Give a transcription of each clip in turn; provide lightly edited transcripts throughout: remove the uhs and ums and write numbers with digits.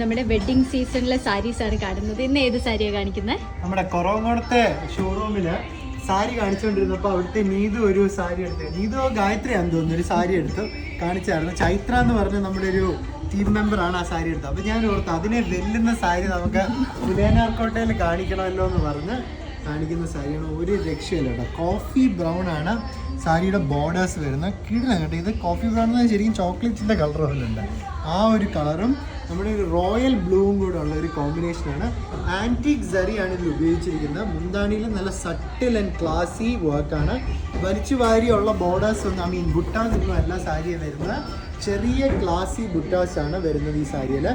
നമ്മുടെ വെഡിങ് സീസണിലെ സാരീസ് ആണ് കാണുന്നത്. ഇന്ന് ഏത് സാരിയാണ് കാണിക്കുന്നത്? നമ്മുടെ കൊറോങ്ങോടത്തെ ഷോറൂമില് സാരി കാണിച്ചുകൊണ്ടിരുന്നപ്പോൾ അവിടുത്തെ നീതു ഒരു സാരി എടുത്ത്, നീതു ഗായത്രിയാന്ന് തോന്നുന്നു, ഒരു സാരി എടുത്ത് കാണിച്ചായിരുന്നു. ചൈത്ര എന്ന് പറഞ്ഞ നമ്മുടെ ഒരു ടീം മെമ്പറാണ് ആ സാരി എടുത്തത്. അപ്പോൾ ഞാൻ ഓർത്തു അതിനെ വെല്ലുന്ന സാരി നമുക്ക് പുലേനാർക്കോട്ടയിൽ കാണിക്കണമല്ലോ എന്ന് പറഞ്ഞ് കാണിക്കുന്ന സാരിയാണ്. ഒരു രക്ഷയില്ല കേട്ടോ. കോഫി ബ്രൗൺ ആണ് സാരിയുടെ ബോർഡേഴ്സ് വരുന്നത്. കിടിലം കേട്ടോ. ഇത് കോഫി ബ്രൗൺ എന്ന് ശരിക്കും ചോക്ലേറ്റിൻ്റെ കളർ പോലുണ്ട്. ആ ഒരു കളറും നമ്മുടെ ഒരു റോയൽ ബ്ലൂവും കൂടെ ഉള്ള ഒരു കോമ്പിനേഷനാണ്. ആൻറ്റിക് സറിയാണ് ഇതിൽ ഉപയോഗിച്ചിരിക്കുന്നത്. മുന്താണിയിൽ നല്ല സട്ടിൽ ആൻഡ് ക്ലാസി വർക്കാണ്. വലിച്ചു വാരിയുള്ള ബോർഡേഴ്സ് ഒന്നും ബുട്ടാസ് ഒന്നും അല്ല സാരിയെ വരുന്നത്. ചെറിയ ക്ലാസി ബുട്ടാസ് ആണ് വരുന്നത് ഈ സാരിയിൽ.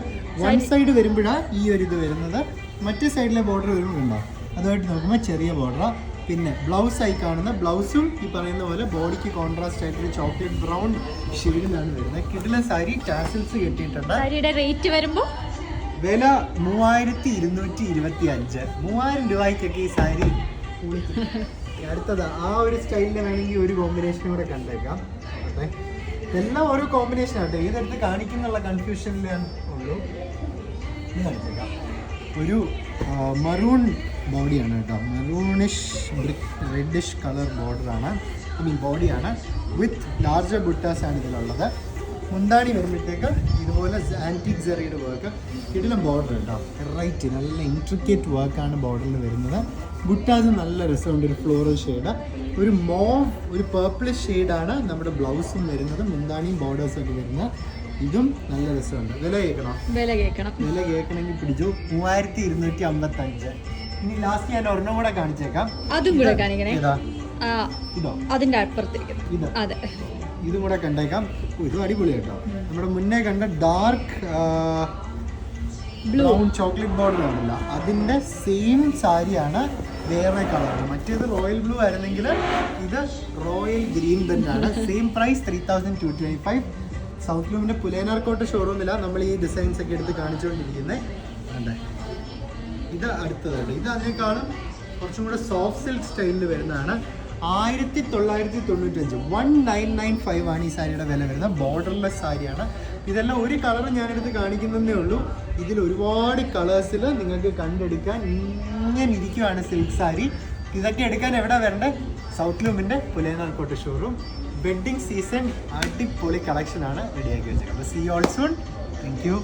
വൺ സൈഡ് വരുമ്പോഴാണ് ഈ ഒരു ഇത് വരുന്നത്. മറ്റേ സൈഡിലെ ബോർഡർ വരുമ്പോഴുണ്ടോ അതുമായിട്ട് നോക്കുമ്പോൾ ചെറിയ ബോർഡറാണ്. പിന്നെ ബ്ലൗസ് ആയി കാണുന്ന ബ്ലൗസും ഈ പറയുന്ന പോലെ ബോഡിക്ക് കോൺട്രാസ്റ്റ് ആയിട്ടൊരു ചോക്ലേറ്റ് ബ്രൗൺ ഷെയ്ഡിലാണ് വരുന്നത്. കിടിലൻ സാരി, ടാസൽസ് കെട്ടിയിട്ടുണ്ട്. സാരിയുടെ റേറ്റ് വരുമ്പോൾ വില 3225. 3000 രൂപയ്ക്കൊക്കെ ഈ സാരി. അടുത്തത് ആ ഒരു സ്റ്റൈലിന് വേണമെങ്കിൽ ഒരു കോമ്പിനേഷനും കൂടെ കണ്ടേക്കാം. അതെ, എല്ലാം ഓരോ കോമ്പിനേഷൻ ആട്ടെ. ഏതെടുത്ത് കാണിക്കുന്നുള്ള കൺഫ്യൂഷനിലാണ് ഉള്ളൂ. ഇത് കാണിച്ചേക്കാം. ഒരു മറൂൺ ബോഡിയാണ് കേട്ടോ. മെറൂണിഷ് റെഡിഷ് കളർ ബോർഡറാണ്, ബോഡിയാണ്. വിത്ത് ലാർജർ ബുട്ടാസ് ആണ് ഇതിലുള്ളത്. മുന്താണി വരുമ്പോഴത്തേക്ക് ഇതുപോലെ ആൻറ്റിക് സെറിയുടെ വർക്ക്. ഇതിലും ബോർഡർ കേട്ടോ. റൈറ്റ് നല്ല ഇൻട്രിക്കേറ്റ് വർക്കാണ് ബോർഡറിൽ വരുന്നത്. ബുട്ടാസ് നല്ല രസമുണ്ട്. ഒരു ഫ്ലോറൽ ഷെയ്ഡ്, ഒരു മോവ്, ഒരു പേർപ്പിളിഷ് ഷെയ്ഡാണ് നമ്മുടെ ബ്ലൗസും വരുന്നത്. മുന്താണിയും ബോർഡേഴ്സും ഒക്കെ വരുന്നത്. ഇതും നല്ല രസമുണ്ട്. വില കേൾക്കണമെങ്കിൽ പിടിച്ചു 3255. ഇനി ലാസ്റ്റ് ഞാൻ ഒരെണ്ണം കൂടെ കാണിച്ചേക്കാം. അതും കൂടെ കാണിക്കണേ. ഇതോ അതിന്റെ അപ്പുറത്തേക്ക് അതെ, ഇതും കൂടെ കണ്ടേക്കാം. ഇതും അടിപൊളി കേട്ടോ. നമ്മുടെ മുന്നേ കണ്ട ഡാർക്ക് ബ്രൗൺ ചോക്ലേറ്റ് ബോർഡർ ആണല്ല, അതിന്റെ സെയിം സാരിയാണ്, വേറെ കളറാണ്. മറ്റേത് റോയൽ ബ്ലൂ ആയിരുന്നെങ്കിൽ ഇത് റോയൽ ഗ്രീൻ തന്നെയാണ്. Same price 3225. സൗത്ത് ലൂമിന്റെ പുലേനാർക്കോട്ട ഷോറൂമിലാണ് നമ്മൾ ഈ ഡിസൈൻസ് ഒക്കെ എടുത്ത് കാണിച്ചുകൊണ്ടിരിക്കുന്നത്. അതെ, ഇത് അടുത്തതാണ്. ഇത് അതിനേക്കാളും കുറച്ചും കൂടെ സോഫ്റ്റ് സിൽക്ക് സ്റ്റൈലിൽ വരുന്നതാണ്. 1995. 1995 ആണ് ഈ സാരിയുടെ വില വരുന്നത്. ബോർഡർലെസ് സാരിയാണ്. ഇതെല്ലാം ഒരു കളർ ഞാനെടുത്ത് കാണിക്കുന്നതേ ഉള്ളൂ. ഇതിൽ ഒരുപാട് കളേഴ്സിൽ നിങ്ങൾക്ക് കണ്ടെടുക്കാൻ ഇങ്ങനെ ഇരിക്കുവാണ് സിൽക്ക് സാരി. ഇതൊക്കെ എടുക്കാൻ എവിടെ വരണ്ടേ? സൗത്ത് ലൂമിൻ്റെ പുലേനാർക്കോട്ട ഷോറൂം. വെഡ്ഡിങ് സീസൺ അടിപൊളി കളക്ഷനാണ് റെഡിയാക്കി വെച്ചേക്കുന്നത്. See all soon. Thank U.